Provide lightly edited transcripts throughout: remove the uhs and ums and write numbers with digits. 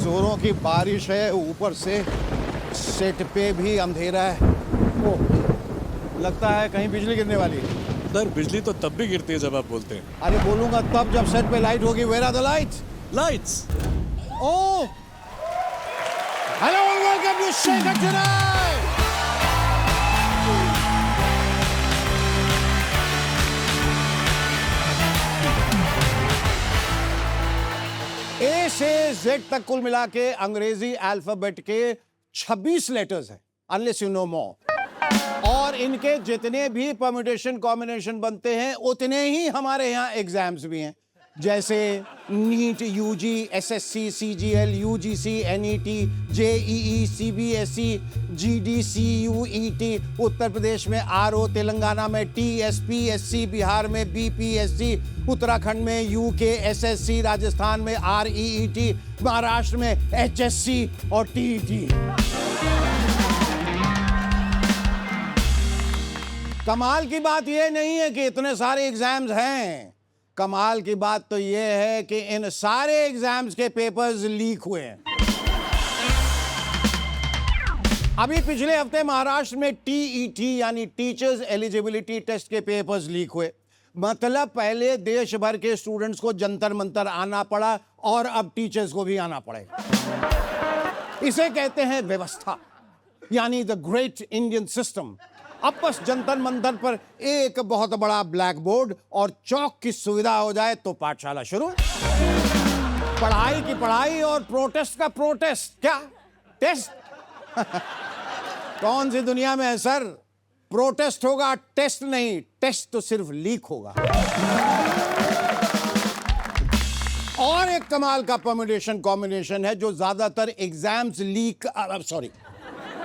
जोरों की बारिश है, ऊपर से सेट पे भी अंधेरा है। ओह, लगता है कहीं बिजली गिरने वाली है। सर बिजली तो तब भी गिरती है जब आप बोलते हैं। अरे बोलूंगा तब जब सेट पे लाइट होगी। Where are the lights? Lights. Oh, hello and welcome to Shekhar tonight. A से जेड तक कुल मिला के अंग्रेजी अल्फाबेट के 26 लेटर्स हैं, अनलेस यू नो मोर। और इनके जितने भी परम्यूटेशन कॉम्बिनेशन बनते हैं उतने ही हमारे यहाँ एग्जाम्स भी हैं, जैसे NEET, UG, SSC, CGL, UGC, NET, JEE, CBSE, G D CUET, Uttar Pradesh में आरओ, तेलंगाना में टीएसपीएससी, बिहार में बीपीएससी, उत्तराखंड में यूकेएसएससी, राजस्थान में आरईईटी, महाराष्ट्र में एचएससी और टीईटी। कमाल की बात यह नहीं है कि इतने सारे एग्जाम्स हैं, कमाल की बात तो यह है कि इन सारे एग्जाम्स के पेपर्स लीक हुए हैं। अभी पिछले हफ्ते महाराष्ट्र में टीईटी यानी टीचर्स एलिजिबिलिटी टेस्ट के पेपर्स लीक हुए। मतलब पहले देश भर के स्टूडेंट्स को जंतर मंतर आना पड़ा और अब टीचर्स को भी आना पड़ेगा। इसे कहते हैं व्यवस्था, यानी द ग्रेट इंडियन सिस्टम। अब बस जंतर मंतर पर एक बहुत बड़ा ब्लैक बोर्ड और चौक की सुविधा हो जाए तो पाठशाला शुरू। पढ़ाई की पढ़ाई और प्रोटेस्ट का प्रोटेस्ट। क्या टेस्ट? कौन सी दुनिया में है सर? प्रोटेस्ट होगा, टेस्ट नहीं। टेस्ट तो सिर्फ लीक होगा। और एक कमाल का परम्यूटेशन कॉम्बिनेशन है जो ज्यादातर एग्जाम्स लीक,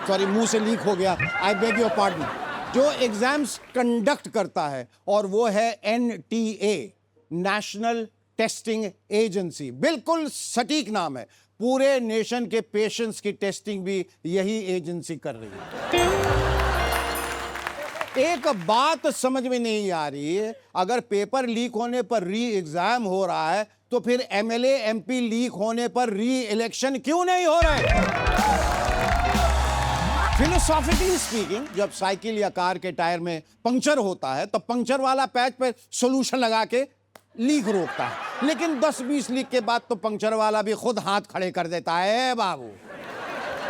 सॉरी मुंह से लीक हो गया, आई बेग योर पार्डन, जो एग्जाम्स कंडक्ट करता है, और वो है एनटीए, नेशनल टेस्टिंग एजेंसी। बिल्कुल सटीक नाम है। पूरे नेशन के पेशेंट्स की टेस्टिंग भी यही एजेंसी कर रही है। एक बात समझ में नहीं आ रही है, अगर पेपर लीक होने पर री एग्जाम हो रहा है तो फिर एमएलए एमपी लीक होने पर री इलेक्शन क्यों नहीं हो रहे? फिलोसॉफिकली स्पीकिंग, जब साइकिल या कार के टायर में पंक्चर होता है तो पंक्चर वाला पैच पे सॉल्यूशन लगा के लीक रोकता है, लेकिन 10-20 लीक के बाद तो पंक्चर वाला भी खुद हाथ खड़े कर देता है। बाबू,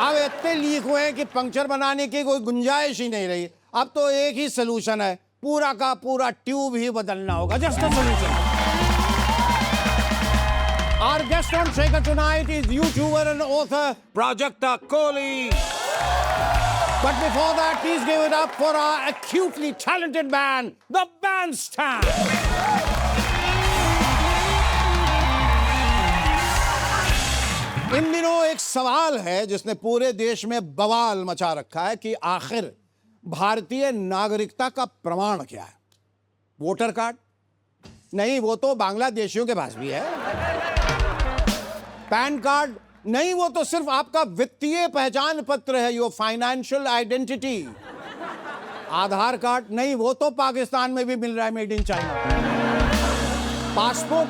अब इतने लीक हुए हैं कि पंक्चर बनाने की कोई गुंजाइश ही नहीं रही। अब तो एक ही सॉल्यूशन है, पूरा का पूरा ट्यूब ही बदलना होगा। Just a solution. Our guest on Shaker tonight is YouTuber and author Prajakta Kohli. But before that, please give it up for our acutely talented band, the Bandstand. इन दिनों एक सवाल है जिसने पूरे देश में बवाल मचा रखा है कि आखिर भारतीय नागरिकता का प्रमाण क्या है? Voter card? नहीं, वो तो बांग्लादेशियों के पास भी है। Pan card? नहीं, वो तो सिर्फ आपका वित्तीय पहचान पत्र है, your financial identity. Aadhaar card? नहीं, वो तो पाकिस्तान में भी मिल रहा है, मेड इन चाइना। पासपोर्ट?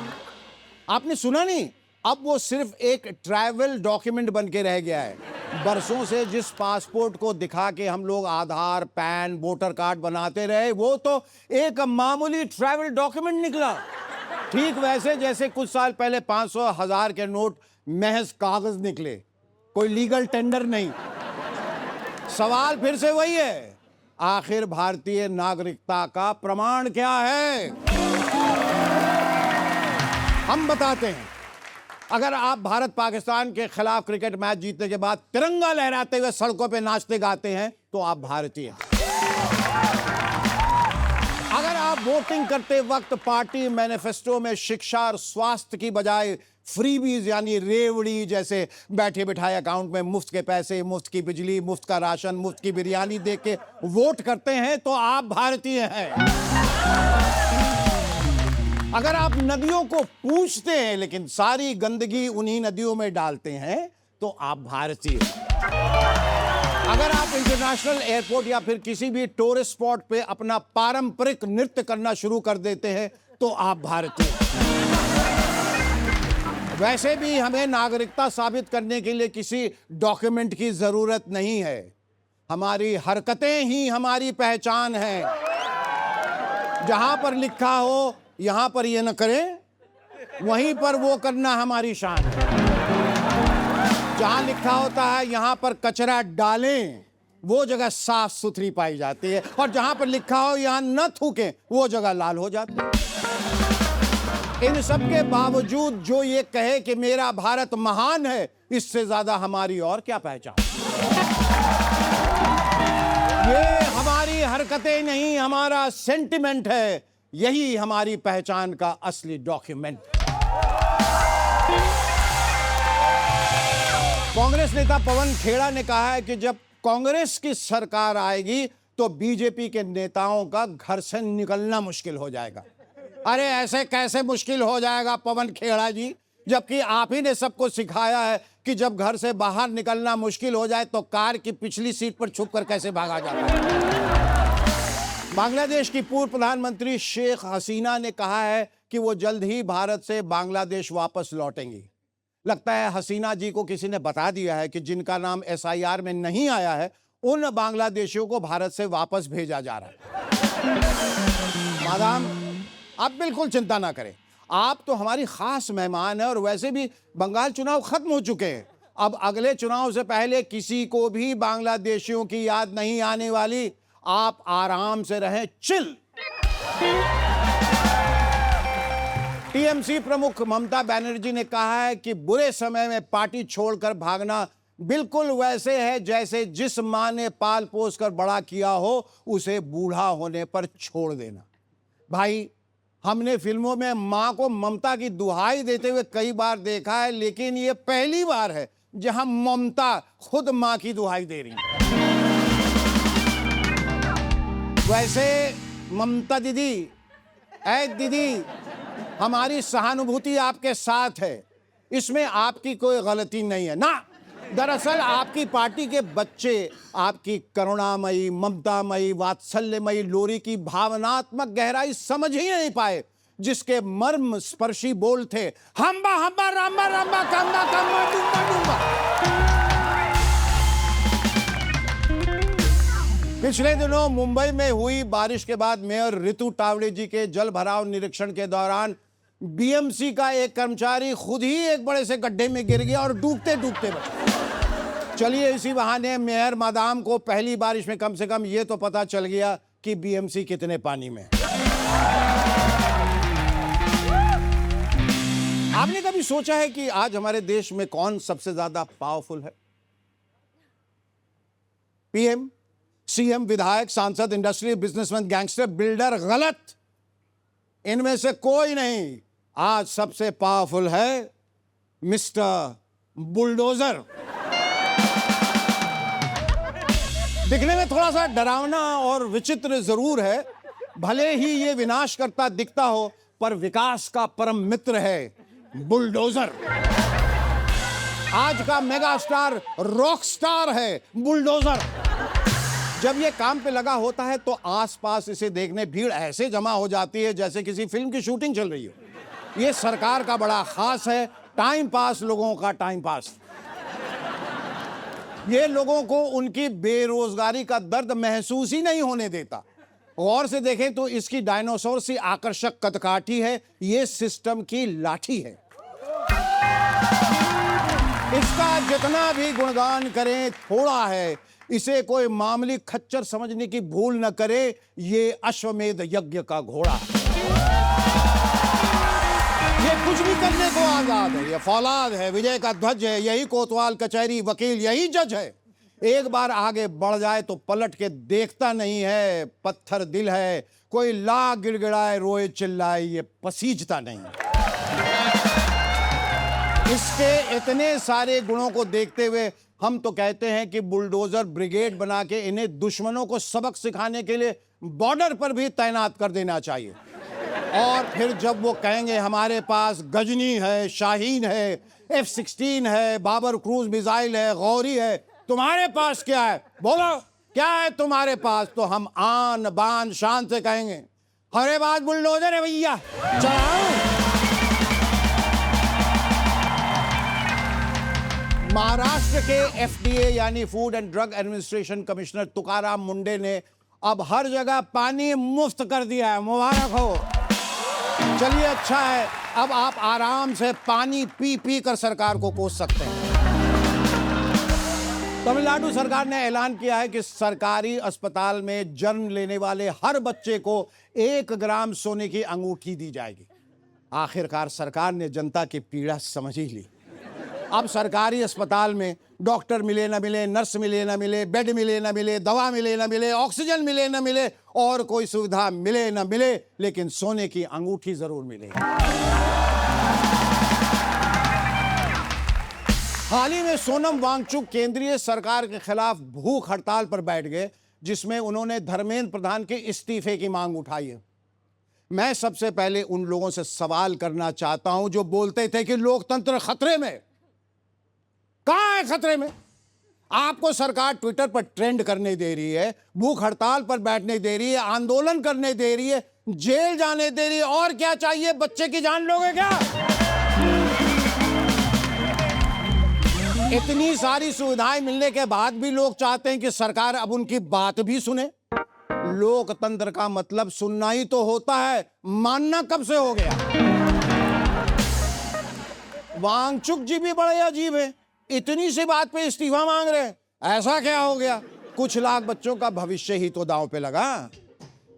आपने सुना नहीं? अब वो सिर्फ एक ट्रैवल डॉक्यूमेंट बन के रह गया है। बरसों से जिस पासपोर्ट को दिखा के हम लोग आधार, पैन, वोटर कार्ड बनाते रहे, वो तो एक मामूली ट्रैवल डॉक्यूमेंट निकला। ठीक वैसे जैसे कुछ साल पहले 500, 1000 के नोट महज कागज निकले, कोई लीगल टेंडर नहीं। सवाल फिर से वही है, आखिर भारतीय नागरिकता का प्रमाण क्या है? हम बताते हैं। अगर आप भारत पाकिस्तान के खिलाफ क्रिकेट मैच जीतने के बाद तिरंगा लहराते हुए सड़कों पे नाचते गाते हैं तो आप भारतीय हैं। अगर आप वोटिंग करते वक्त पार्टी मैनिफेस्टो में शिक्षा और स्वास्थ्य की बजाय फ्रीबीज यानी रेवड़ी जैसे बैठे बिठाए अकाउंट में मुफ्त के पैसे, मुफ्त की बिजली, मुफ्त का राशन, मुफ्त की बिरयानी दे के वोट करते हैं तो आप भारतीय हैं। अगर आप नदियों को पूछते हैं लेकिन सारी गंदगी उन्हीं नदियों में डालते हैं तो आप भारतीय हैं। अगर आप इंटरनेशनल एयरपोर्ट या फिर किसी भी टूरिस्ट स्पॉट पे अपना पारंपरिक नृत्य करना शुरू कर देते हैं तो आप भारतीय हैं। वैसे भी हमें नागरिकता साबित करने के लिए किसी डॉक्यूमेंट की जरूरत नहीं है। हमारी हरकतें ही हमारी पहचान है। जहां पर लिखा हो यहां पर ये न करें, वहीं पर वो करना हमारी शान है। जहां लिखा होता है यहां पर कचरा डालें, वो जगह साफ सुथरी पाई जाती है। और जहां पर लिखा हो यहां न थूकें, वो जगह लाल हो जाती है। इन सब के बावजूद जो ये कहे कि मेरा भारत महान है, इससे ज्यादा हमारी और क्या पहचान। ये हमारी हरकतें नहीं, हमारा सेंटिमेंट है। यही हमारी पहचान का असली डॉक्यूमेंट। कांग्रेस नेता पवन खेड़ा ने कहा है कि जब कांग्रेस की सरकार आएगी तो बीजेपी के नेताओं का घर से निकलना मुश्किल हो जाएगा। अरे ऐसे कैसे मुश्किल हो जाएगा पवन खेड़ा जी, जबकि आप ही ने सबको सिखाया है कि जब घर से बाहर निकलना मुश्किल हो जाए तो कार की पिछली सीट पर छुपकर कैसे भागा जाता है। बांग्लादेश की पूर्व प्रधानमंत्री शेख हसीना ने कहा है कि वो जल्द ही भारत से बांग्लादेश वापस लौटेंगी। लगता है हसीना जी को किसी ने बता दिया है कि जिनका नाम SIR में नहीं आया है, उन बांग्लादेशियों को भारत से वापस भेजा जा रहा है। मादाम, आप बिल्कुल चिंता ना करें, आप तो हमारी खास मेहमान हैं। और वैसे भी बंगाल चुनाव खत्म हो चुके हैं। अब अगले चुनाव से पहले किसी को भी बांग्लादेशियों की याद नहीं आने वाली। आप आराम से रहें, चिल। टीएमसी प्रमुख ममता बनर्जी ने कहा है कि बुरे समय में पार्टी छोड़कर भागना बिल्कुल वैसे है जैसे जिस मां ने पाल पोस कर बड़ा किया हो, उसे बूढ़ा होने पर छोड़ देना। भाई, हमने फिल्मों में मां को ममता की दुहाई देते हुए कई बार देखा है, लेकिन ये पहली बार है जहां ममता खुद मां की दुहाई दे रही है। वैसे ममता दीदी, ऐ दीदी, हमारी सहानुभूति आपके साथ है, इसमें आपकी कोई गलती नहीं है ना। दरअसल आपकी पार्टी के बच्चे आपकी करुणामयी, ममतामयी, वात्सल्यमयी लोरी की भावनात्मक गहराई समझ ही नहीं पाए, जिसके मर्म स्पर्शी बोल थे, हम्बा हम्बा राम्बा राम्बा कम्बा कम्बा डुम्बा डुम्बा। पिछले दिनों मुंबई में हुई बारिश के बाद मेयर रितु टावड़े जी के जल भराव निरीक्षण के दौरान बीएमसी का एक कर्मचारी खुद ही एक बड़े से गड्ढे में गिर गया और डूबते डूबते बचा। चलिए, इसी बहाने मेयर मादाम को पहली बारिश में कम से कम ये तो पता चल गया कि बीएमसी कितने पानी में। आपने कभी सोचा है कि आज हमारे देश में कौन सबसे ज्यादा पावरफुल है? पीएम, सीएम, विधायक, सांसद, इंडस्ट्री, बिजनेसमैन, गैंगस्टर, बिल्डर? गलत। इनमें से कोई नहीं। आज सबसे पावरफुल है मिस्टर बुलडोजर। दिखने में थोड़ा सा डरावना और विचित्र जरूर है, भले ही ये विनाशकर्ता दिखता हो, पर विकास का परम मित्र है बुलडोजर। आज का मेगा स्टार रॉक स्टार है बुलडोजर। जब ये काम पे लगा होता है तो आसपास इसे देखने भीड़ ऐसे जमा हो जाती है जैसे किसी फिल्म की शूटिंग चल रही हो। ये सरकार का बड़ा खास है, टाइम पास, लोगों का टाइम पास। ये लोगों को उनकी बेरोजगारी का दर्द महसूस ही नहीं होने देता। गौर से देखें तो इसकी डायनासोर सी आकर्षक कदकाठी है, ये सिस्टम की लाठी है। इसका जितना भी गुणगान करें थोड़ा है। इसे कोई मामूली खच्चर समझने की भूल न करे, ये अश्वमेध यज्ञ का घोड़ा। ये कुछ भी करने को आजाद है, ये फौलाद है, विजय का ध्वज है, यही कोतवाल, कचहरी, वकील, यही जज है। एक बार आगे बढ़ जाए तो पलट के देखता नहीं है, पत्थर दिल है, कोई लाख गिड़गिड़ाए, रोए चिल्लाए, ये पसीजता नहीं। इसके इतने सारे गुणों को देखते हुए हम तो कहते हैं कि बुलडोजर ब्रिगेड बना के इन्हें दुश्मनों को सबक सिखाने के लिए बॉर्डर पर भी तैनात कर देना चाहिए। और फिर जब वो कहेंगे हमारे पास गजनी है, शाहीन है, F-16 है, बाबर क्रूज मिसाइल है, गौरी है, तुम्हारे पास क्या है? बोलो, क्या है तुम्हारे पास? तो हम आन बान शान से कहेंगे, हमारे पास बुलडोजर है भैया, चलाओ। महाराष्ट्र के एफडीए यानी food and drug administration commissioner Tukaram Munde ने अब हर जगह पानी मुफ्त कर दिया है। मुबारक हो। चलिए अच्छा है, अब आप आराम से पानी पी पी कर सरकार को कोस सकते हैं। तमिलनाडु सरकार ने ऐलान किया है कि सरकारी अस्पताल में जन्म लेने वाले हर बच्चे को 1 ग्राम सोने की अंगूठी दी जाएगी। आखिरकार सरकार ने जनता की पीड़ा समझ ही ली। अब सरकारी अस्पताल में डॉक्टर मिले ना मिले, नर्स मिले ना मिले, बेड मिले ना मिले, दवा मिले ना मिले, ऑक्सीजन मिले ना मिले और कोई सुविधा मिले ना मिले, लेकिन सोने की अंगूठी जरूर मिलेगी। हाल ही में सोनम वांगचुक केंद्रीय सरकार के खिलाफ भूख हड़ताल पर बैठ गए, जिसमें उन्होंने धर्मेंद्र प्रधान के इस्तीफे की मांग उठाई है। मैं सबसे पहले उन लोगों से सवाल करना चाहता हूं जो बोलते थे कि लोकतंत्र खतरे में। कहां है खतरे में? आपको सरकार ट्विटर पर ट्रेंड करने दे रही है, भूख हड़ताल पर बैठने दे रही है, आंदोलन करने दे रही है, जेल जाने दे रही है, और क्या चाहिए? बच्चे की जान लोगे क्या? इतनी सारी सुविधाएं मिलने के बाद भी लोग चाहते हैं कि सरकार अब उनकी बात भी सुने। लोकतंत्र का मतलब सुनना ही तो होता है, मानना कब से हो गया? वांगचुक जी भी बड़े अजीब है, इतनी सी बात पे इस्तीफा मांग रहे हैं। ऐसा क्या हो गया? कुछ लाख बच्चों का भविष्य ही तो दांव पे लगा।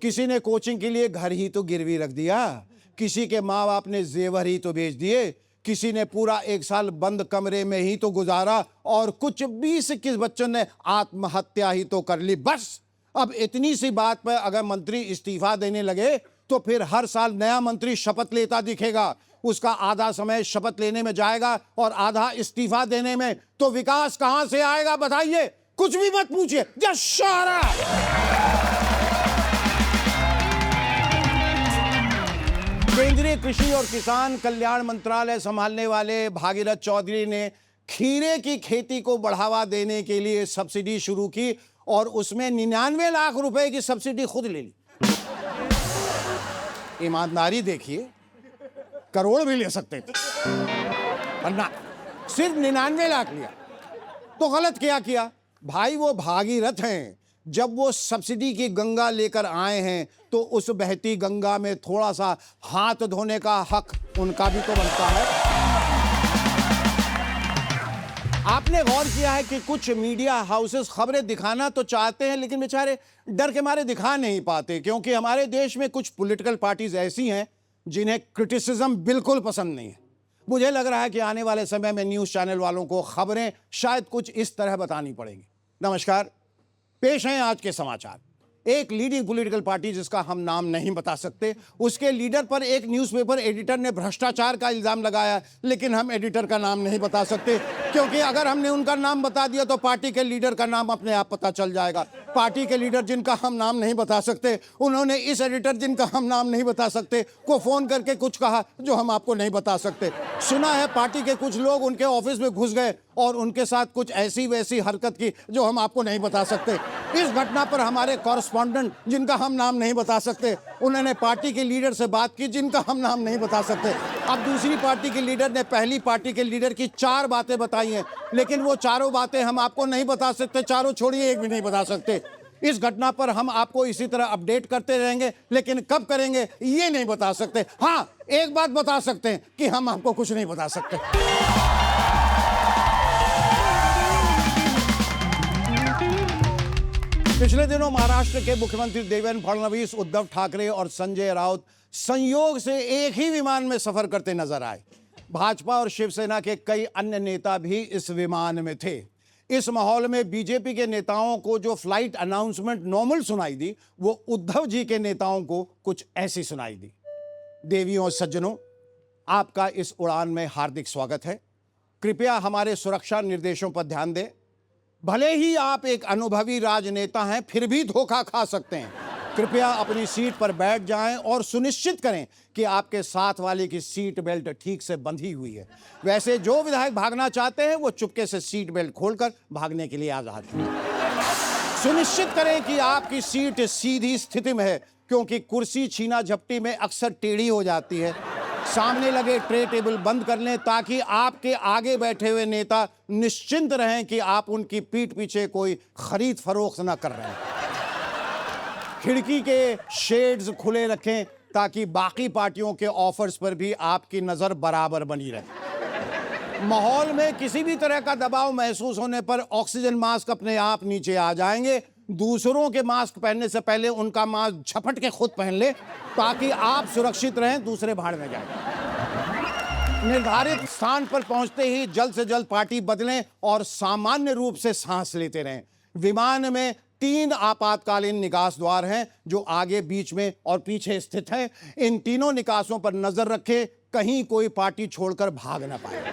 किसी ने कोचिंग के लिए घर ही तो गिरवी रख दिया, किसी के माँ बाप ने जेवर ही तो बेच दिए, किसी ने पूरा 1 साल बंद कमरे में ही तो गुजारा और कुछ 20-21 बच्चों ने आत्महत्या ही तो कर ली। बस अब इतनी सी बात पर अगर मंत्री इस्तीफा देने लगे तो फिर हर साल नया मंत्री शपथ लेता दिखेगा। उसका आधा समय शपथ लेने में जाएगा और आधा इस्तीफा देने में। तो विकास कहां से आएगा बताइए? कुछ भी मत पूछिए, जस्ट शट अप। केंद्रीय कृषि और किसान कल्याण मंत्रालय संभालने वाले भागीरथ चौधरी ने खीरे की खेती को बढ़ावा देने के लिए सब्सिडी शुरू की और उसमें 99 लाख रुपए की सब्सिडी खुद ले ली। ईमानदारी देखिए, करोड़ भी ले सकते थे, पर ना, सिर्फ 99 लाख लिया। तो गलत क्या किया भाई? वो भागीरथ हैं, जब वो सब्सिडी की गंगा लेकर आए हैं तो उस बहती गंगा में थोड़ा सा हाथ धोने का हक उनका भी तो बनता है। आपने गौर किया है कि कुछ मीडिया हाउसेस खबरें दिखाना तो चाहते हैं, लेकिन बेचारे डर के मारे दिखा नहीं पाते, क्योंकि हमारे देश में कुछ पॉलिटिकल पार्टीज ऐसी हैं जिन्हें क्रिटिसिज्म बिल्कुल पसंद नहीं है। मुझे लग रहा है कि आने वाले समय में न्यूज़ चैनल वालों को खबरें शायद कुछ इस तरह बतानी पड़ेंगी। नमस्कार, पेश हैं आज के समाचार। एक लीडिंग पॉलिटिकल पार्टी जिसका हम नाम नहीं बता सकते, उसके लीडर पर एक न्यूज़पेपर एडिटर ने भ्रष्टाचार का इल्जाम लगाया, लेकिन हम एडिटर का नाम नहीं बता सकते, क्योंकि अगर हमने उनका नाम बता दिया तो पार्टी के लीडर का नाम अपने आप पता चल जाएगा। पार्टी के लीडर जिनका हम नाम नहीं बता सकते, उन्होंने इस एडिटर जिनका हम नाम नहीं बता सकते को फोन करके कुछ कहा जो हम आपको नहीं बता सकते। सुना है पार्टी के कुछ लोग उनके ऑफिस में घुस गए और उनके साथ कुछ ऐसी वैसी हरकत की जो हम आपको नहीं बता सकते। इस घटना पर हमारे कॉरेस्पॉन्डेंट जिनका हम नाम नहीं बता सकते, उन्होंने पार्टी के लीडर से बात की जिनका हम नाम नहीं बता सकते। अब दूसरी पार्टी के लीडर ने पहली पार्टी के लीडर की 4 बातें बताई हैं, लेकिन वो चारों बातें हम आपको नहीं बता सकते। चारों छोड़िए, एक भी नहीं बता सकते। इस घटना पर हम आपको इसी तरह अपडेट करते रहेंगे, लेकिन कब करेंगे ये नहीं बता सकते। हाँ, एक बात बता सकते हैं कि हम आपको कुछ नहीं बता सकते। पिछले दिनों महाराष्ट्र के मुख्यमंत्री देवेंद्र फडणवीस, उद्धव ठाकरे और संजय राउत संयोग से एक ही विमान में सफर करते नजर आए। भाजपा और शिवसेना के कई अन्य नेता भी इस विमान में थे। इस माहौल में बीजेपी के नेताओं को जो फ्लाइट अनाउंसमेंट नॉर्मल सुनाई दी, वो उद्धव जी के नेताओं को कुछ ऐसी सुनाई दी। देवियों और सज्जनों, आपका इस उड़ान में हार्दिक स्वागत है। कृपया हमारे सुरक्षा निर्देशों पर ध्यान दें। भले ही आप एक अनुभवी राजनेता हैं, फिर भी धोखा खा सकते हैं। कृपया अपनी सीट पर बैठ जाएं और सुनिश्चित करें कि आपके साथ वाले की सीट बेल्ट ठीक से बंधी हुई है। वैसे जो विधायक भागना चाहते हैं वो चुपके से सीट बेल्ट खोलकर भागने के लिए आजाद हैं। सुनिश्चित करें कि आपकी सीट सीधी स्थिति में है, क्योंकि कुर्सी छीना झपटी में अक्सर टेढ़ी हो जाती है। सामने लगे ट्रे टेबल बंद कर लें ताकि आपके आगे बैठे हुए नेता निश्चिंत रहें कि आप उनकी पीठ पीछे कोई खरीद फरोख्त ना कर रहे हैं। खिड़की के शेड्स खुले रखें ताकि बाकी पार्टियों के ऑफर्स पर भी आपकी नजर बराबर बनी रहे। माहौल में किसी भी तरह का दबाव महसूस होने पर ऑक्सीजन मास्क अपने आप नीचे आ जाएंगे। दूसरों के मास्क पहनने से पहले उनका मास्क झपट के खुद पहन ले ताकि आप सुरक्षित रहें, दूसरे भाड़ में जाएं। निर्धारित स्थान पर पहुंचते ही जल्द से जल्द पार्टी बदलें और सामान्य रूप से सांस लेते रहें। विमान में 3 आपातकालीन निकास द्वार हैं जो आगे, बीच में और पीछे स्थित हैं। इन तीनों निकासों पर नजर रखें, कहीं कोई पार्टी छोड़कर भाग ना पाए।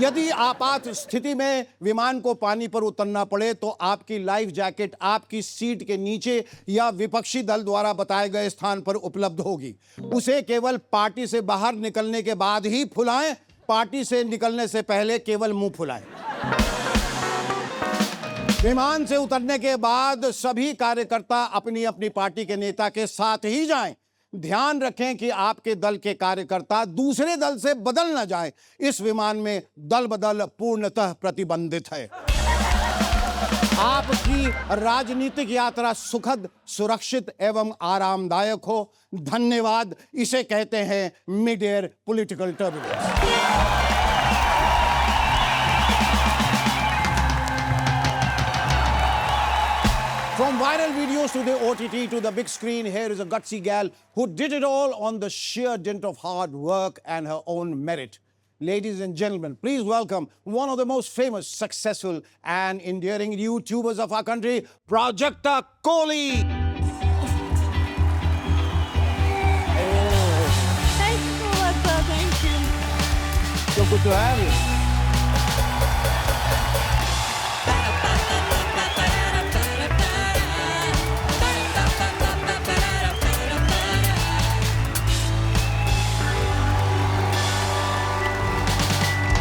यदि आपात स्थिति में विमान को पानी पर उतरना पड़े तो आपकी लाइफ जैकेट आपकी सीट के नीचे या विपक्षी दल द्वारा बताए गए स्थान पर उपलब्ध होगी। उसे केवल पार्टी से बाहर निकलने के बाद ही फुलाएं, पार्टी से निकलने से पहले केवल मुंह फुलाएं। विमान से उतरने के बाद सभी कार्यकर्ता अपनी अपनी पार्टी के नेता के साथ ही जाएं। ध्यान रखें कि आपके दल के कार्यकर्ता दूसरे दल से बदल न जाएं। इस विमान में दल बदल पूर्णतः प्रतिबंधित है। आपकी राजनीतिक यात्रा सुखद, सुरक्षित एवं आरामदायक हो। धन्यवाद। इसे कहते हैं mid air political turbulence. From viral videos to the OTT to the big screen, here is a gutsy gal who did it all on the sheer dint of hard work and her own merit. Ladies and gentlemen, please welcome one of the most famous, successful and endearing YouTubers of our country, Prajakta Kohli. Thank you so much, sir. Thank you. So good to have you.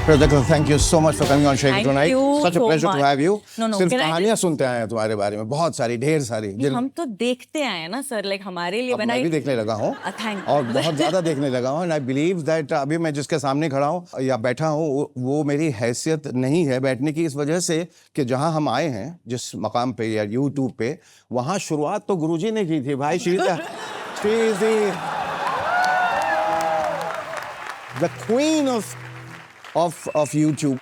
Prajakta, thank you so much for coming on Shake It Thank tonight. you Such a so pleasure much. to have you. No, सिर्फ can I कहानियां सुनते आए हैं तुम्हारे बारे में, बहुत सारी, ढेर सारी। हम तो देखते आए हैं ना सर, लाइक हमारे लिए अब मैं भी देखने लगा हूँ थैंक और बहुत ज्यादा देखने लगा हूँ। एंड आई बिलीव दैट अभी मैं जिसके सामने खड़ा हूँ या बैठा हूँ वो मेरी हैसियत नहीं है बैठने की, इस वजह से कि जहाँ हम आए हैं जिस मकाम पे या यूट्यूब पे, वहाँ शुरुआत तो गुरुजी ने की थी भाई। She is the queen of YouTube.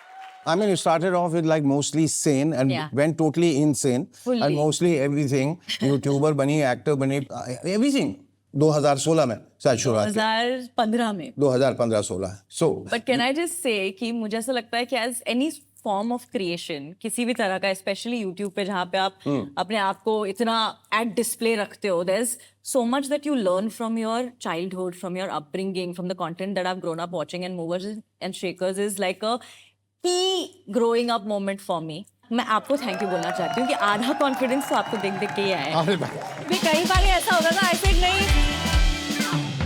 I mean, it started off with like mostly sane and Yeah. went totally insane. Fully. And mostly everything. YouTuber बनी, actor बनी, everything. 2016 में शायद शुरुआत की। 2015 में 2015-16। So. But can I just say कि मुझे ऐसा लगता है कि as any form of creation किसी भी तरह का, स्पेशली यूट्यूब पे जहाँ पे आप अपने आप को इतना एट डिस्प्ले रखते हो, there is so much that you learn from your childhood, from your upbringing, from the content that I've grown up watching, and Movers and Shakers is like a key growing up moment for me. मैं आपको thank you बोलना चाहती हूँ कि आधा confidence तो आपको देख देख के ही आया है। अरे भाई। भी कई बार ऐसा होता था, ऐसे नहीं,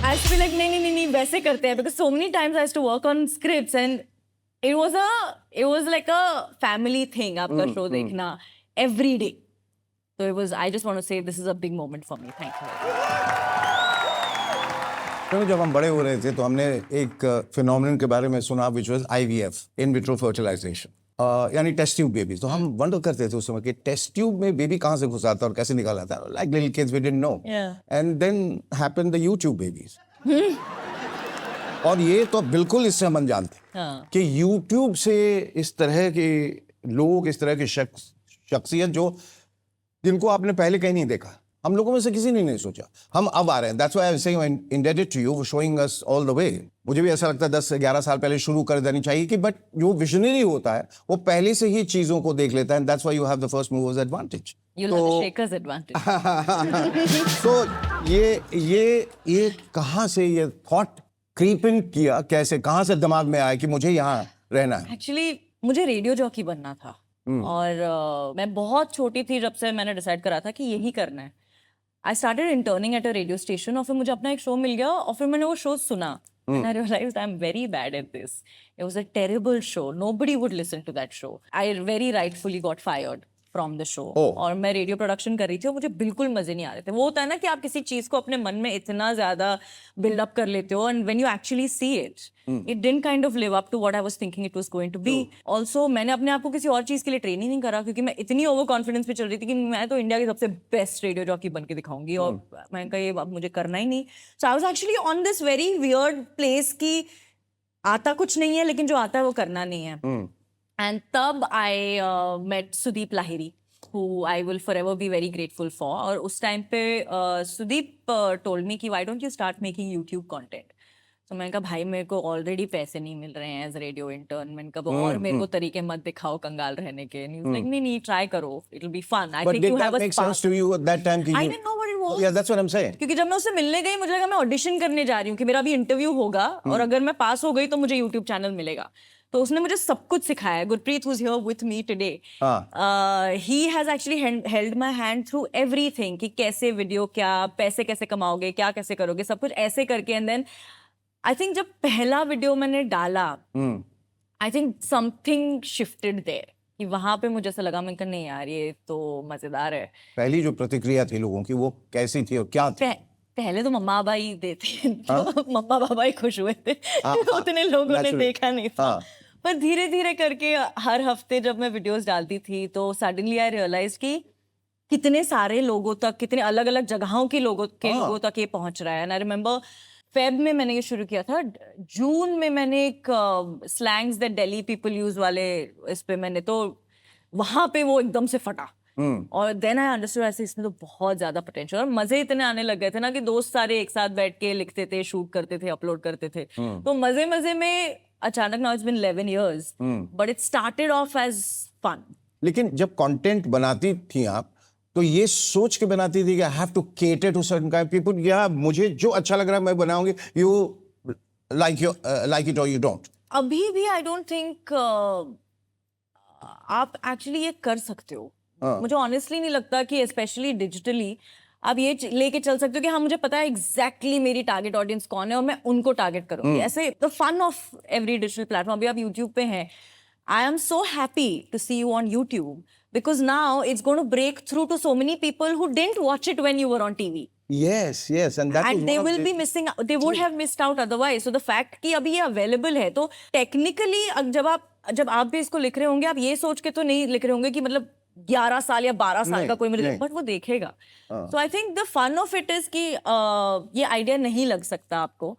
I used to be like नहीं वैसे करते हैं, because so many times I used to work on scripts and it was like a family thing, आपका शो देखना every day. So I just want to say this is a big moment for me. Thank you. तो जब हम बड़े हो रहे थे तो हमने एक फिनोमिनन के बारे में सुना, which was IVF, in vitro fertilization, यानी टेस्ट ट्यूब बेबी। तो हम वंडर करते थे उस समय कि टेस्ट ट्यूब में बेबी कहाँ से घुसा था और कैसे निकाला था। Like little kids, we didn't know. Yeah. And then happened the YouTube babies. और ये तो बिल्कुल इससे हम अनजान थे कि YouTube से इस तरह के लोग, इस तरह की शख्सियत जिनको आपने पहले कहीं नहीं देखा, हम लोगों में से किसी ने नहीं सोचा, हम अब आ रहे हैं। That's why I'm saying I'm indebted to you for showing us all the way. मुझे भी ऐसा लगता है 10-11 साल पहले शुरू कर देनी चाहिए कि बट जो विजनरी होता है वो पहले से ही चीजों को देख लेता है। And that's why you have the first movers advantage. You'll have the shakers advantage. तो ये कहाँ से ये थॉट क्रीपिंग किया, कैसे, कहाँ से दिमाग में आया कि मुझे यहाँ रहना है? Actually मुझे रेडियो जॉकी बनना था और मैं बहुत छोटी थी जब से मैंने डिसाइड करा था कि यही करना है। I started interning at a radio station और फिर मुझे अपना एक शो मिल गया और फिर मैंने वो शो सुना and I realized I'm very bad at this. It was a terrible show. Nobody would listen to that show. I very rightfully got fired from the show Oh. और मैं रेडियो प्रोडक्शन कर रही थी और मुझे बिल्कुल मजे नहीं आ रहे थे। वो होता है ना कि आप किसी चीज को अपने मन में इतना ज्यादा बिल्डअप कर लेते हो and when you actually see it it didn't kind of live up to what I was thinking it was going to be. Also मैंने अपने आप को किसी और चीज के लिए ट्रेन ही नहीं करा क्योंकि मैं इतनी ओवर कॉन्फिडेंस पे चल रही थी कि मैं तो इंडिया की सबसे बेस्ट रेडियो जॉकी बन के दिखाऊंगी और मैंने कहा ये अब मुझे करना ही नहीं। So I was actually on this very weird place की आता कुछ नहीं है लेकिन जो आता है वो करना नहीं है। And तब I met Sudeep Lahiri, who I will forever be very grateful for. और उस टाइम पे Sudeep told me कि why don't you start making YouTube content? तो मैंने कहा भाई मेरे को ऑलरेडी पैसे नहीं मिल रहे हैं एज रेडियो इंटर्न। मैंने कहा और मेरे को तरीके मत दिखाओ कंगाल रहने के। लाइक नहीं ट्राई करो, it will be fun. I But think did you that have a make sense to you at that time? कि I you- didn't know what it was. Yeah, that's what I'm saying. क्योंकि जब मैं उससे मिलने गई मुझे लगा मैं ऑडिशन करने जा रही हूँ कि मेरा भी इंटरव्यू होगा और अगर मैं पास हो गई तो मुझे यूट्यूब चैनल मिलेगा। तो उसने मुझे सब कुछ सिखाया। Gurpreet who's here with me today. He has actually held my hand through everything कि कैसे वीडियो, क्या पैसे कैसे कमाओगे, क्या कैसे करोगे, सब कुछ ऐसे करके। एंड देन आई थिंक जब पहला वीडियो मैंने डाला I think something shifted there कि वहां पे मुझे ऐसा लगा मैं कहा नहीं यार ये तो मजेदार है। पहली जो प्रतिक्रिया थी लोगों की वो कैसी थी और क्या थी? पहले तो मम्मा बाबा ही देते तो मम्मा बाबा ही खुश हुए थे। उतने लोगों ने देखा नहीं था। पर धीरे धीरे करके हर हफ्ते जब मैं वीडियोस डालती थी तो सडनली आई रियलाइज कि कितने सारे लोगों तक, कितने अलग अलग जगहों के लोगों तक ये पहुंच रहा है। एंड आई रिमेम्बर फेब में मैंने ये शुरू किया था, जून में मैंने एक slangs that Delhi people use वाले इस पे मैंने तो वहां पे वो एकदम से फटा। और देन आई अंडरस्टूड ऐसे इसमें तो बहुत ज्यादा पोटेंशियल और मजे इतने आने लग गए थे ना कि दोस्त सारे एक साथ बैठ के लिखते थे, शूट करते थे, अपलोड करते थे। तो मजे मजे में अचानक now it's been 11 years but it started off as fun. लेकिन जब कंटेंट बनाती थी आप तो ये सोच के बनाती थी कि I have to cater to certain kind people, या मुझे जो अच्छा लग रहा है मैं बनाऊंगी, यू लाइक इट और यू डोंट? अभी भी आई डोंट थिंक आप एक्चुअली ये कर सकते हो। मुझे ऑनेस्टली नहीं लगता कि स्पेशली डिजिटली आप ये लेके चल सकते हो कि हाँ मुझे पता है एग्जैक्टली मेरी टारगेट ऑडियंस कौन है और मैं उनको टारगेट करूंगी। ऐसे the fun of every digital platform, अभी आप यूट्यूब पे हैं, I am so happy to see you on YouTube because now it's going to break through to so many people who didn't watch it when you were on TV. Yes, and that and they will be missing out. They would have missed out otherwise. So the fact कि अभी ये available है तो technically जब आप भी इसको लिख रहे होंगे आप ये सोच के तो नहीं लिख रहे होंगे कि मतलब 11 साल या 12 साल का कोई मुझे, बट वो देखेगा। So I think the fun of it is कि ये आइडिया नहीं लग सकता आपको,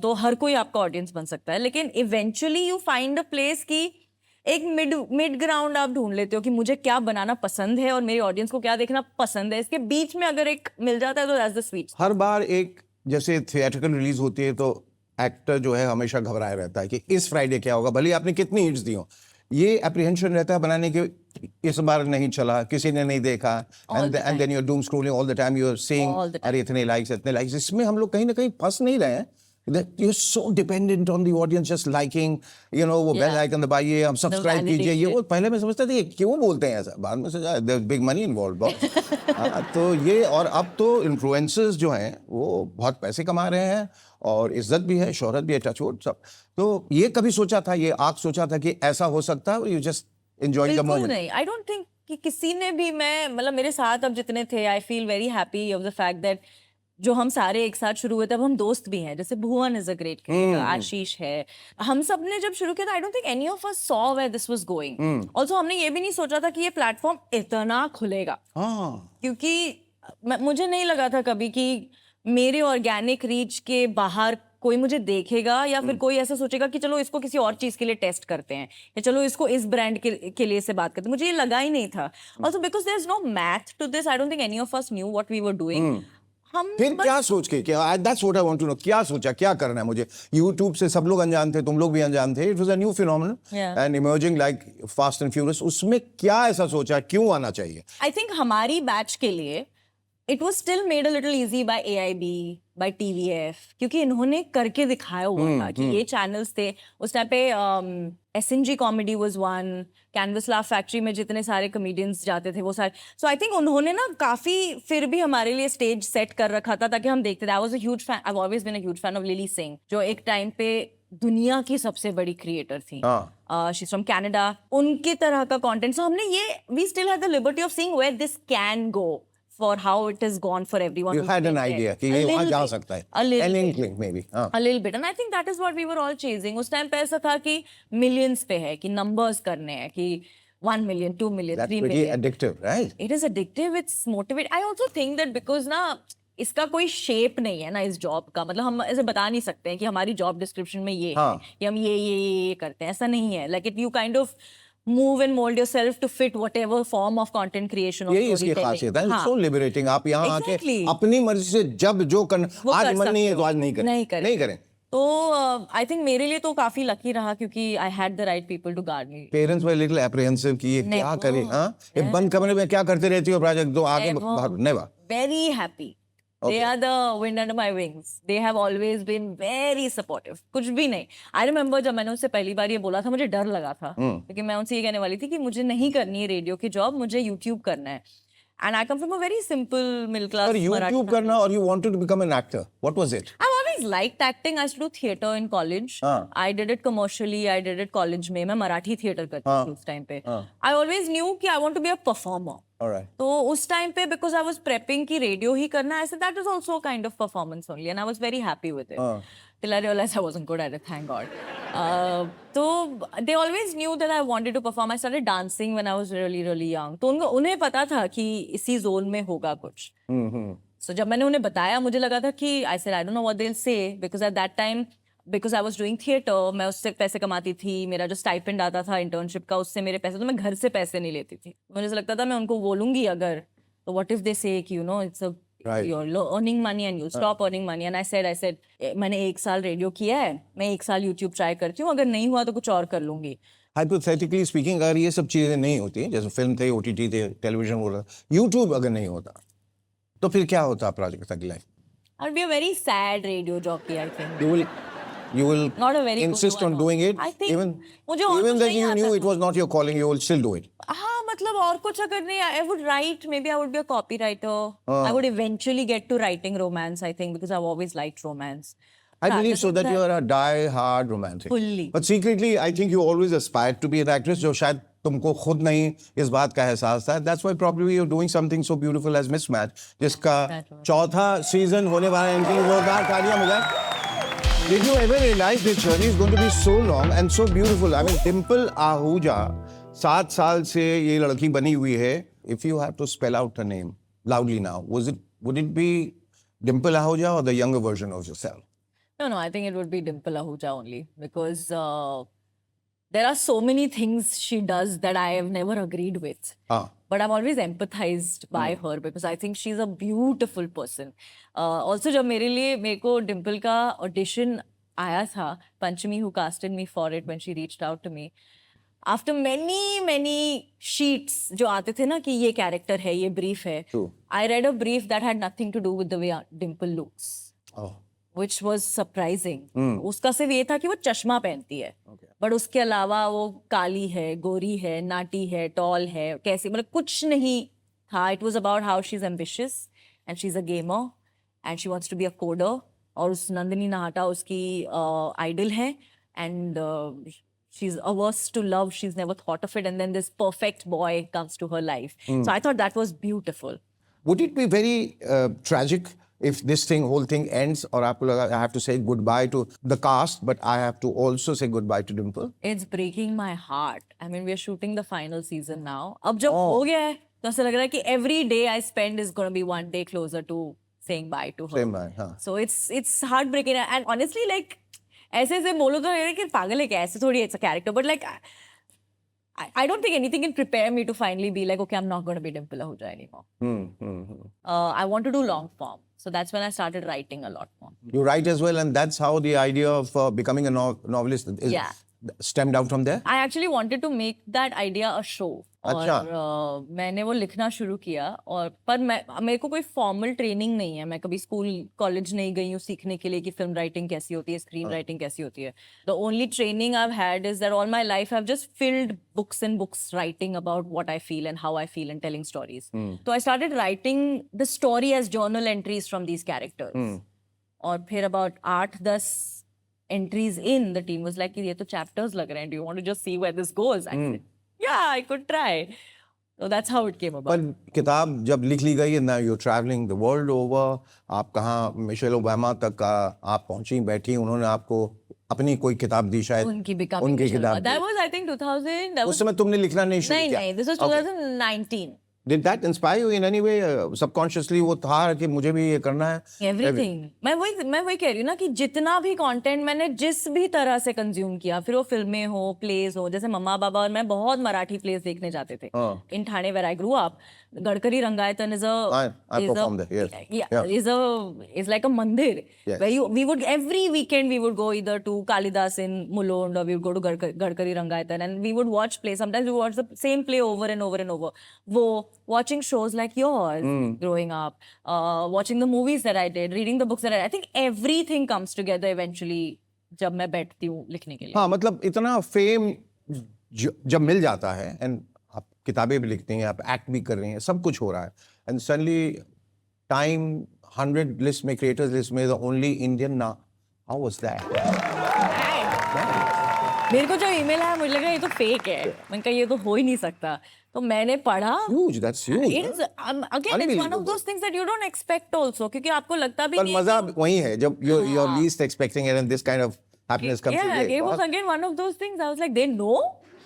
तो हर कोई आपका ऑडियंस बन सकता है, लेकिन eventually you find a place की एक मिड ग्राउंड आप ढूंढ लेते हो कि मुझे क्या बनाना पसंद है और मेरी ऑडियंस को क्या देखना पसंद है। इसके बीच में अगर एक मिल जाता है तो दैट्स द स्वीट। हर बार एक जैसे थिएट्रिकल रिलीज होती है तो एक्टर जो है हमेशा घबराया रहता है कि इस फ्राइडे क्या होगा, भले आपने कितनी हिट्स दी हो, ये एप्रीहेंशन रहता है बनाने के, इस बार नहीं चला, किसी ने नहीं देखा, and then you are doom scrolling all the time, you are saying अरे इतने लाइक्स। इसमें हम लोग कहीं ना कहीं फंस नहीं रहे हैं that you're so dependent on the audience just liking, you know, वो bell icon दबाइए, हम सब्सक्राइब कीजिए, ये वो पहले मैं समझता था ये क्यों बोलते हैं ऐसा, बाद में सोचा there's big money involved। तो ये, और अब तो इन्फ्लुएंसर्स जो हैं वो बहुत पैसे कमा रहे हैं और इज्जत भी है, शोहरत भी है, टचवुड सब। तो ये कभी सोचा था, ये आप सोचा था कि ऐसा हो सकता है, you just enjoying the moment? नहीं, आई डोंट थिंक कि किसी ने भी, मैं मतलब मेरे साथ अब जितने थे, I feel very happy of the fact that जो हम सारे एक साथ शुरू हुए थे, अब हम दोस्त भी हैं। जैसे Bhuvan is a great creator, Ashish है, हम सब ने जब शुरू किया था I don't think any of us saw where this was going. Also हमने ये भी नहीं सोचा था कि ये प्लेटफॉर्म इतना खुलेगा, क्योंकि मुझे नहीं लगा था कभी कि मेरे ऑर्गेनिक रीच के बाहर कोई मुझे देखेगा या फिर कोई ऐसा सोचेगा कि चलो इसको किसी और चीज के लिए टेस्ट करते हैं या चलो इसको इस ब्रांड के लिए से बात करते हैं। मुझे ये लगा ही नहीं था। Also because there is no math to this, I don't think any of us knew what we were doing. फिर क्या सोच के, क्या that's what I want to know, क्या सोचा, क्या करना है मुझे? YouTube से सब लोग अनजान थे, तुम लोग भी अनजान थे, it was a new phenomenon and emerging like fast and furious. उसमें क्या ऐसा सोचा, क्यों आना चाहिए? आई थिंक हमारी बैच के लिए it was still made a little easy by AIB, by TVF, क्योंकि इन्होंने करके दिखाया हुआ था कि ये चैनल्स थे उस टाइम पे। SNG comedy was one, canvas laugh factory में जितने सारे कॉमेडियंस जाते थे वो सारे। सो आई थिंक उन्होंने ना काफी फिर भी हमारे लिए स्टेज सेट कर रखा था ताकि हम देखते थे। I was a huge fan, I have always been a huge fan of Lilly Singh, जो एक टाइम पे दुनिया की सबसे बड़ी क्रिएटर थी, हाँ। शी इज फ्रॉम कनाडा, उनके तरह का कंटेंट, सो हमने ये we still have the liberty of seeing where this can go for how it is gone for everyone. You had an idea कि ये वहाँ जा सकता है. An inkling maybe. हाँ. A little bit, and I think that is what we were all chasing. उस time पे ऐसा था कि millions पे है, कि numbers करने हैं, कि 1 million, 2 million, That's 3 pretty million. addictive, right? It is addictive, it's motivate. I also think that because ना इसका कोई शेप नहीं है ना इस जॉब का, मतलब हम ऐसे बता नहीं सकते हैं कि हमारी जॉब डिस्क्रिप्शन में ये हाँ. है कि हम ये करते हैं, ऐसा नहीं है. Like it you kind of move and mould yourself to fit whatever form of content creation और यही इसकी खासियत है. It's so liberating. आप यहाँ आके Exactly. अपनी मर्जी से जब जो करना, आज कर मन नहीं है सकते तो हो. आज नहीं करें. नहीं करें. तो आई थिंक मेरे लिए तो काफी लकी रहा क्योंकि I had the right people to guide me. Parents were little apprehensive कि ये क्या करे, हाँ, ये बंद कमरे में क्या करते रहती हो, प्रोजेक्ट दो आगे भाग. Never. Very happy. They are the wind under my wings. They have always been very supportive. कुछ भी नहीं. I remember जब मैंने उससे पहली बार ये बोला था, मुझे डर लगा था क्योंकि मैं उनसे ये कहने वाली थी कि मुझे नहीं करनी है रेडियो की जॉब, मुझे YouTube करना है. And I come from a very simple middle class पर YouTube करना और you wanted to become an actor. What was it? I've always liked acting. I used to do theater in college. I did it commercially. I did it college में. मैं Marathi theater करती थी उस time पे. I always knew कि I want to be a performer. Alright. तो उस time पे because I was prepping कि radio ही करना है, I said that is also a kind of performance only, and I was very happy with it. Till I realized I wasn't good at it, thank God. तो they always knew that I wanted to perform. I started dancing when I was really really young. तो उन्हें पता था कि इसी zone में होगा कुछ. So जब मैंने उन्हें बताया, मुझे लगा था कि I said I don't know what they'll say because at that time because I was doing theater, मैं उससे पैसे कमाती थी, मेरा जो स्टाइपेंड आता था इंटर्नशिप का उससे मेरे पैसे, तो मैं घर से पैसे नहीं लेती थी. मुझे ऐसा लगता था मैं उनको बोलूंगी अगर तो what if they say कि you know it's a Right. you're earning money and you'll stop earning money, and I said मैंने 1 साल रेडियो किया है, मैं 1 साल YouTube ट्राई करती हूँ, अगर नहीं हुआ तो कुछ और कर लूंगी. Hypothetically speaking, अगर ये सब चीजें नहीं होती, जैसे फिल्म थे, OTT थे, टेलीविजन हो रहा, YouTube अगर नहीं होता, तो फिर क्या होता प्रोजेक्ट तक life? I'd be a very sad radio jockey, I think. You will Not a very insist good on one. doing it, I think मुझे और even कुछ that नहीं you आता knew it था. was not your calling, you will still do it. हाँ, मतलब और कुछ अगर नहीं, I would write, maybe I would be a copywriter. I would eventually get to writing romance, I think, because I've always liked romance. I believe so that you are a die-hard romantic. Fully. But secretly, I think you always aspired to be an actress, जो शायद तुमको खुद नहीं इस बात का एहसास था. That's why probably you're doing something so beautiful as Mismatch, जिसका चौथा सीजन होने वाला है. इनकी जोरदार तालियां मिलें. Did you ever realize this journey is going to be so long and so beautiful? I mean, Dimple Ahuja, 7 साल से ये लड़की बनी हुई है. If you have to spell out her name loudly now, would it be Dimple Ahuja or the younger version of yourself? No, I think it would be Dimple Ahuja only because there are so many things she does that I have never agreed with. But I've always empathized by her because I think she's a beautiful person. Also, जब मेरे को Dimple का audition आया था, Panchami who casted me for it when she reached out to me. After many sheets जो आते थे ना कि ये character है, ये brief है. True. I read a brief that had nothing to do with the way Dimple looks. Oh. Which was surprising. उसका सिर्फ ये था कि वो चश्मा पहनती है, बट उसके अलावा वो काली है, गोरी है, नाटी है, टॉल है, कैसी, मतलब कुछ नहीं था. It was about how she's ambitious and she's a gamer and she wants to be a coder. और उस नंदिनी नाहटा उसकी idol है and she's averse to love. She's never thought of it, and then this perfect boy comes to her life. So I thought that was beautiful. Would it be very tragic if this whole thing ends, or I have to say goodbye to the cast, but I have to also say goodbye to Dimple? It's breaking my heart. I mean, we're shooting the final season now. अब जब हो गया है, तो ऐसा लग रहा है कि every day I spend is going to be one day closer to saying bye to her. Same bye, huh? So it's heartbreaking. And honestly, like, ऐसे बोलो तो ये कि पागल है क्या, ऐसे थोड़ी it's a character. But like, I don't think anything can prepare me to finally be like, okay, I'm not going to be Dimple Ahuja anymore. I want to do long form. So that's when I started writing a lot more. You write as well, and that's how the idea of becoming a novelist is stemmed out from there? I actually wanted to make that idea a show. अच्छा. और मैंने वो लिखना शुरू किया, और पर मेरे को कोई फॉर्मल ट्रेनिंग नहीं है. मैं कभी स्कूल कॉलेज नहीं गई हूँ सीखने के लिए कि फिल्म राइटिंग कैसी होती है, स्क्रीन राइटिंग कैसी होती है. The only training I have had is that all my life I have just filled books and books writing about what I feel and how I feel and telling stories. तो I started writing the story as journal entries from these characters. और फिर about 8-10 entries in, the team was like, ये तो chapters लग रहे हैं. Do you want to just see where this goes? I said, yeah, I could try. So that's how it came about. पर किताब जब लिख ली गई, now you're traveling the world over, आप कहाँ मिशेल ओबामा तक आप पहुंची, बैठी, उन्होंने आपको अपनी कोई किताब दी शायद, उनकी becoming उनकी Michelle किताब Obama. That was, I think, 2000. That उस was, समय तुमने लिखना नहीं शुरू नहीं, किया? नहीं, this was Okay. 2019. Did that inspire you in any way? Subconsciously वो था कि मुझे भी ये करना है? Everything. मैं वही कह रही हूँ ना कि जितना भी कंटेंट मैंने जिस भी तरह से कंज्यूम किया, फिर वो फिल्में हो, प्लेस हो, जैसे मम्मा बाबा और मैं बहुत मराठी प्लेस देखने जाते थे इन Thane where I grew up. Gadkari Rangayatan is I performed there, yes. is like a mandir Yes. where we would every weekend we would go either to Kalidas in Mulund or we would go to Gadkari Rangayatan and we would watch plays. Sometimes we would watch the same play over and over and over. वो watching shows like yours growing up, watching the movies that I did, reading the books that I think everything comes together eventually जब मैं बैठती हूँ लिखने के लिए. हाँ, मतलब इतना फेम जब मिल जाता है एंड आप किताबें भी लिखती हैं, आप एक्ट भी कर रही हैं, सब कुछ हो रहा है एंड सडनली टाइम 100 लिस्ट में, क्रिएटर्स लिस्ट में द ओनली इंडियन ना, हाउ वाज दैट? मेरे को जो ईमेल आया मुझे लगा ये तो फेक है, मैंने कहा ये तो हो ही नहीं सकता, तो मैंने पढ़ा. Huge, that's huge. It is again it's one of those things that you don't expect also, क्योंकि आपको लगता भी पर नहीं. मजा वही है जब you're least expecting it and this kind of happiness comes your way. It was again one of those things. I was like, they know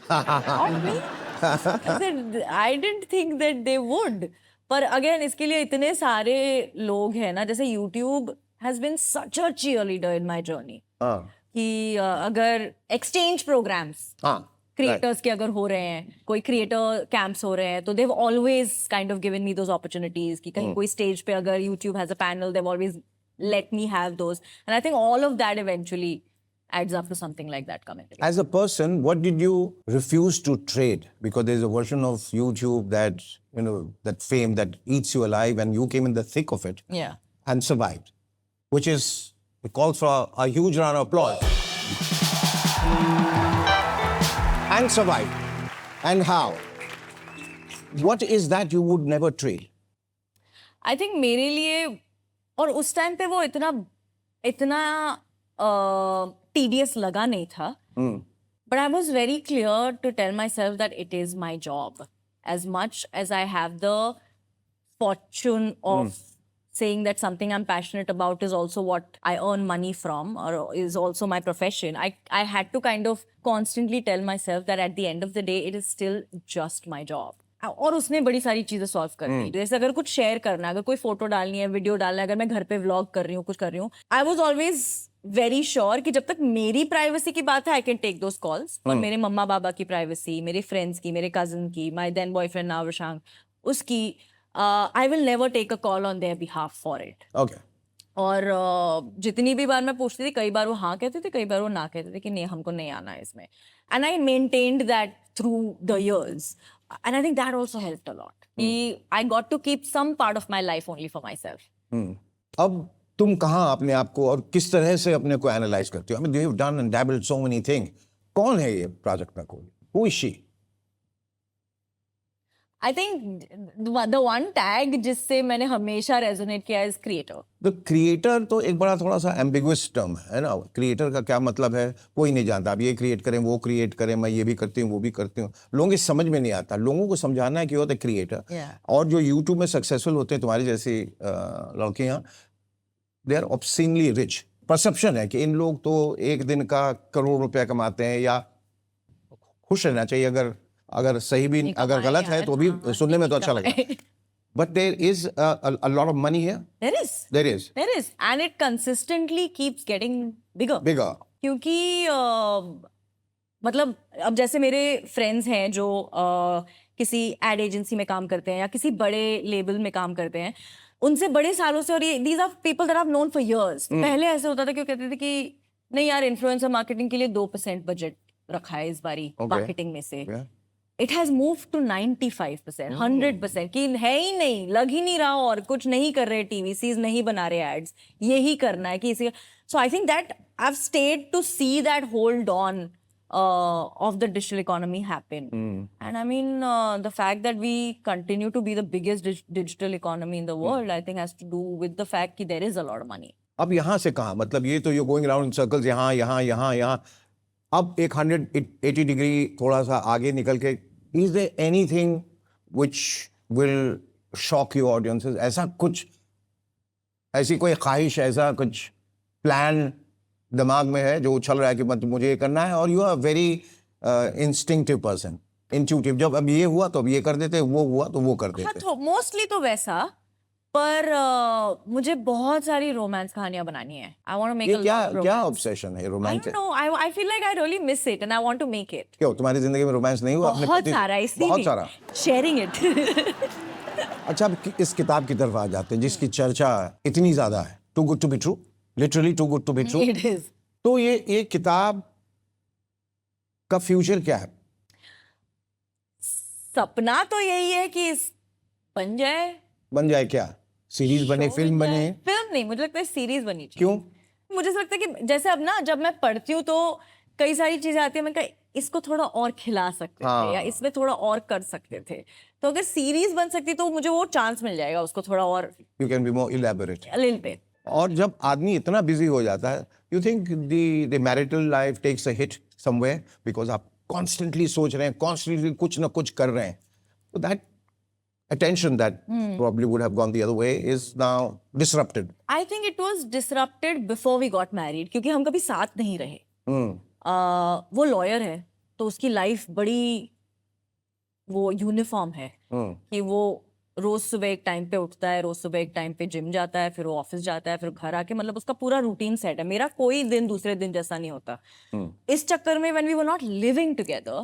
of me. I said, I didn't think that they would. पर again इसके लिए इतने सारे लोग हैं ना, जैसे YouTube has been such a cheerleader in my journey. हाँ, कि अगर exchange programs हाँ, क्रिएटर्स के अगर हो रहे हैं, कोई क्रिएटर कैंप्स हो रहे हैं, तो they've always kind of given me those opportunities कि कहीं कोई स्टेज पे अगर YouTube has a panel, they've always let me have those, and I think all of that eventually adds up to something like that coming together. As a person, what did you refuse to trade? Because there's a version of YouTube that, you know, that fame that eats you alive, and you came in the thick of it Yeah. and survived, which is, it calls for a huge round of applause. And survived. And how? What is that you would never trade? I think मेरे लिए, और उस time पे वो इतना tedious लगा नहीं था. But I was very clear to tell myself that it is my job. As much as I have the fortune of saying that something I'm passionate about is also what I earn money from, or is also my profession, I had to kind of constantly tell myself that at the end of the day, it is still just my job. और उसने बड़ी सारी चीजें solve करनी है. जैसे अगर कुछ शेयर करना है, अगर कोई फोटो डालनी है, वीडियो डालना है, अगर मैं घर पे व्लॉग कर रही हूँ, कुछ कर रही हूँ, I was always very sure कि जब तक मेरी प्राइवेसी की बात है, I can take those calls. और मेरे मम्मा बाबा की प्राइवेसी, मेरे फ्रेंड्स की, मेरे कजन की, my then boyfriend now Rashank, उसकी, I will never take a call on their behalf for it. Okay. और जितनी भी बार मैं पूछती थी, कई बार वो हाँ कहते थे, कई बार वो ना कहते थे कि नहीं, हमको नहीं आना है इसमें. And I maintained that through the years, and I think that also helped a lot. कि I got to keep some part of my life only for myself. अब तुम कहाँ अपने आप को और किस तरह से अपने को एनालाइज करते हो? I mean, you have done and dabbled so many things. कौन है ये Prajakta Kohli? Who is she? I think the one tag जिससे मैंने हमेशा रेजोनेट किया is creator. The creator तो एक बड़ा थोड़ा सा ambiguous term है ना. क्रिएटर का क्या मतलब है कोई नहीं जानता. अब ये क्रिएट करें, वो क्रिएट करें, मैं ये भी करती हूँ, वो भी करती हूँ. लोगों के समझ में नहीं आता. लोगों को समझाना है कि होता है क्रिएटर. और जो यूट्यूब में सक्सेसफुल होते हैं तुम्हारी जैसी लड़कियाँ, दे आर ऑब्सीनली रिच. परसेप्शन है कि इन लोग तो एक दिन का करोड़ रुपया कमाते हैं, या खुश रहना चाहिए. अगर सही भी, अगर गलत है तो भी सुनने में तो अच्छा लगेगा. But there is a lot of money here. There is. And it consistently keeps getting bigger. क्योंकि मतलब अब जैसे मेरे फ्रेंड्स हैं जो किसी एड एजेंसी में काम करते हैं या किसी बड़े लेबल में काम करते हैं, उनसे बड़े सालों से, और ये these are people that I've known for years. पहले ऐसे होता था कि वो कहते थे कि नहीं यार, इन्फ्लुएंसर मार्केटिंग के लिए 2% बजट रखा है इस बारी मार्केटिंग में से. It has moved to 95%, 100%, कि है ही नहीं, लग ही नहीं रहा, और कुछ नहीं कर रहे, TVCs नहीं बना रहे एड्स, यही करना है कि इसी. So I think that I've stayed to see that hold on of the digital economy happen. And I mean, the fact that we continue to be the biggest digital economy in the world, I think has to do with the fact that there is a lot of money. अब यहाँ से कहाँ, मतलब ये तो you going around in circles, यहाँ यहाँ यहाँ यहाँ, अब एक 180 डिग्री थोड़ा सा आगे निकल के, is there anything which will shock your audiences? ऐसा कुछ, ऐसी कोई ख्वाहिश, ऐसा कुछ प्लान दिमाग में है जो उछल रहा है कि मतलब मुझे ये करना है? और you are very instinctive person, intuitive, जब अब ये हुआ तो अब ये कर देते, वो हुआ तो वो कर हाँ, देते। तो मोस्टली तो वैसा, पर मुझे बहुत सारी रोमांस कहानियां बनानी है. आई वांट टू मेक ये अ क्या ऑब्सेशन है I romantic? don't know. I feel like I really miss it and I want to make it. क्यों, तुम्हारी जिंदगी में रोमांस नहीं हुआ? अपने बहुत पति- सारा, इसलिए बहुत सारा। Sharing it. अच्छा, अब इस किताब की तरफ आ जाते हैं जिसकी चर्चा इतनी ज्यादा है, too good to be true, literally too good to be true. It is. तो ये किताब का फ्यूचर क्या है? सपना तो यही है कि बन जाए, बन जाए क्या? सीरीज बने, फिल्म बने? फिल्म नहीं, मुझे लगता है सीरीज बनी चाहिए. क्यों? मुझे ऐसा लगता है कि जैसे अब ना, जब मैं पढ़ती हूँ तो कई सारी चीजें आती है, मैं कहा इसको थोड़ा और खिला सकते थे या इसमें थोड़ा और कर सकते थे. तो अगर सीरीज बन सकती तो मुझे वो चांस मिल जाएगा उसको थोड़ा और you can be more elaborate. a little bit. और जब आदमी इतना बिजी हो जाता है, you think the marital life takes a hit somewhere, because आप कॉन्स्टेंटली सोच रहे हैं, कॉन्स्टेंटली कुछ ना कुछ कर रहे हैं, तो that attention that probably would have gone the other way is now disrupted. I think it was disrupted before we got married, क्योंकि हम कभी साथ नहीं रहे. वो लॉयर है तो उसकी लाइफ बड़ी वो यूनिफॉर्म है कि वो रोज सुबह एक टाइम पे उठता है, रोज सुबह एक टाइम पे जिम जाता है, फिर वो ऑफिस जाता है, फिर घर आके, मतलब उसका पूरा रूटीन सेट है. मेरा कोई दिन दूसरे दिन जैसा नहीं होता. इस चक्कर में when we were not living together,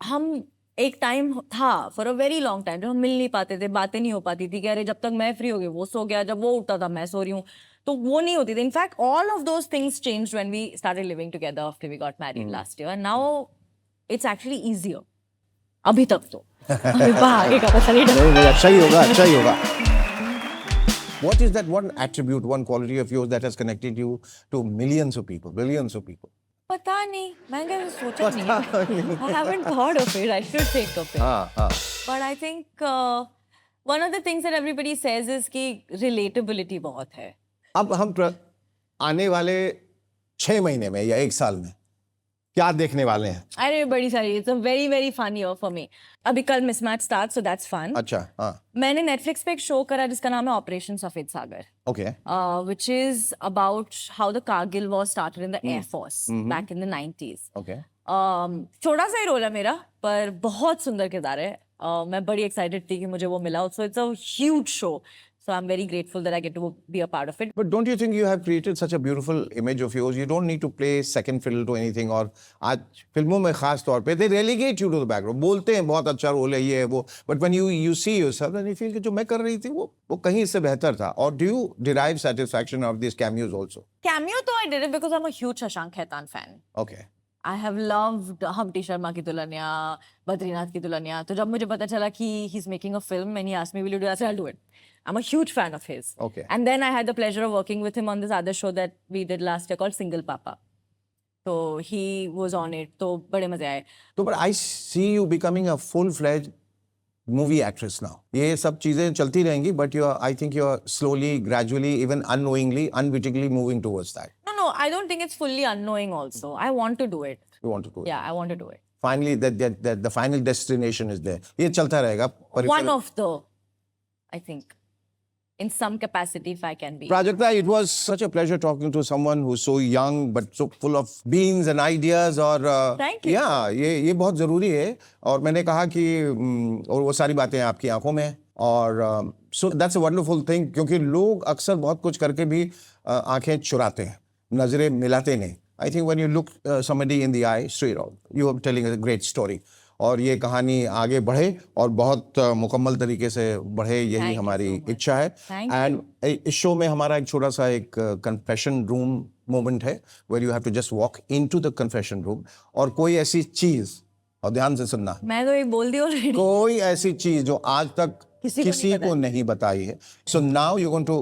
हम एक टाइम था for a very long time जब हम मिल नहीं पाते थे, बातें नहीं हो पाती थी कि अरे जब तक मैं फ्री हो गई वो सो गया, जब वो उठता था मैं सो रही हूँ, तो वो नहीं होती थी. In fact all of those things changed when we started living together after we got married last year. Now it's actually easier. अभी तक तो अभी आगे का पता नहीं. नहीं, अच्छा ही होगा, अच्छा ही होगा. What is that one attribute, one quality of yours that has connected you to millions of people, billions of people? पता नहीं, मैंने सोचा नहीं. I haven't thought of it. I should think of it. हाँ. But I think one of the things that everybody says is कि relatability बहुत है. अब हम आने वाले 6 महीने में या 1 साल में क्या देखने वाले हैं? अरे बड़ी सारी. It's a very very fun year for me. अभी कल mismatch start, so that's fun. अच्छा, हाँ. मैंने नेटफ्लिक्स पे एक शो करा जिसका नाम है ऑपरेशन सफेद सागर, Okay. which is about how the Kargil war started in the Air Force back in the 90s. Okay. छोटा सा ही रोल है मेरा, पर बहुत सुंदर किरदार है. मैं बड़ी एक्साइटेड थी कि मुझे वो मिला. So it's a huge show. So I'm very grateful that I get to be a part of it. But don't you think you have created such a beautiful image of yours? You don't need to play second fiddle to anything. और आज फिल्मों में खास तौर पे they relegate you to the background. बोलते हैं बहुत अच्छा रोल है, ये है वो, but when you see yourself and you feel कि जो मैं कर रही थी वो कहीं इससे बेहतर था. Or do you derive satisfaction of these cameos also? Cameo तो I did it because I'm a huge Shashank Khaitan fan. Okay. I have loved Humpty Sharma की दुल्हनिया, बद्रीनाथ की दुल्हनिया. तो जब मुझे पता चला कि he's making a film and he asked me will you do that, I said I'll do it. I'm a huge fan of his. Okay. And then I had the pleasure of working with him on this other show that we did last year called Single Papa. So he was on it. तो बड़े मजे आए. तो but I see you becoming a full-fledged movie actress now. ये सब चीजें चलती रहेंगी, but I think you're slowly, gradually, even unknowingly, unwittingly moving towards that. No, I don't think it's fully unknowing also. I want to do it. You want to do it. Yeah, I want to do it. Finally, that the final destination is there. ये चलता रहेगा. One of the, I think, in some capacity, if I can be. Prajakta, it was such a pleasure talking to someone who's so young but so full of beans and ideas. और Thank you. Yeah, ये बहुत जरूरी है. और मैंने कहा कि और वो सारी बातें आपकी आंखों में हैं. और so that's a wonderful thing, क्योंकि लोग अक्सर बहुत कुछ करके भी आंखें चुराते हैं, नजरें मिलाते नहीं. I think when you look somebody in the eye straight out, you are telling a great story. और ये कहानी आगे बढ़े और बहुत मुकम्मल तरीके से बढ़े, यही Thank you हमारी so much. इच्छा है. Thank एंड इस शो में हमारा एक छोटा सा एक कन्फेशन रूम मोमेंट है, where you have to just walk into the confession room. और कोई ऐसी चीज, और ध्यान से सुनना, मैं तो एक बोल दी ऑलरेडी. कोई ऐसी चीज जो आज तक किसी को नहीं बताई है. So now you going to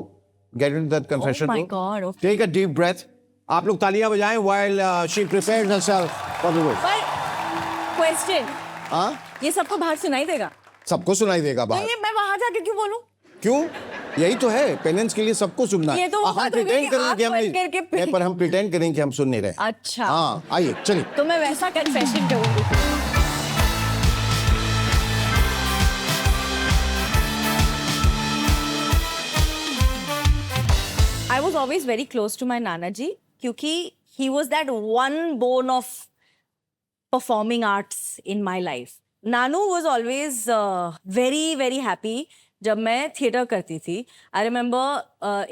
get into that confession my room. God, okay. Take a deep breath. आप लोग तालियां बजाएं while she prepares herself for the role. पर क्वेश्चन, हाँ, ये सबको बाहर सुनाई देगा? सबको सुनाई देगा तो बाहर. ये मैं वहां जाके क्यों बोलूं? क्यों? यही तो है, पेनेंस के लिए सबको सुनना है। ये तो वो हम बात हो गई प्रिटेंड कि करें कि हम आँख नहीं, बंद करके नहीं, पर हम प्रिटेंड करें कि हम सुन नहीं रहे। अच्छा। हाँ, आइए चलिए। तो मैं वैसा कन्फेशन करूंगी। I was always very close to my Nana ji क्योंकि he was that one bone of performing arts in my life. Nanu was always very happy जब मैं थिएटर करती थी. I remember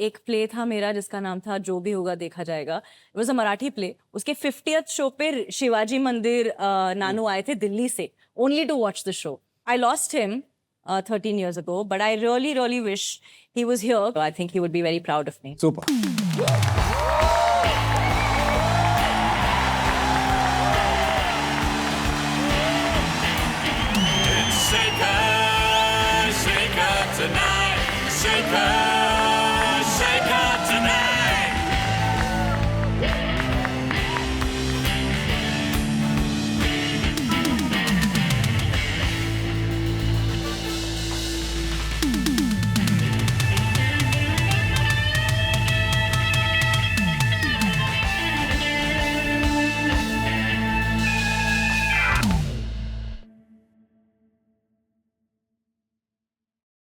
एक प्ले था मेरा जिसका नाम था जो भी होगा देखा जाएगा. It was a Marathi play. उसके 50th शो पे शिवाजी मंदिर नानू आए थे दिल्ली से only to watch the show. I lost him 13 years ago, but I really wish he was here. I think he would be very proud of me. Super.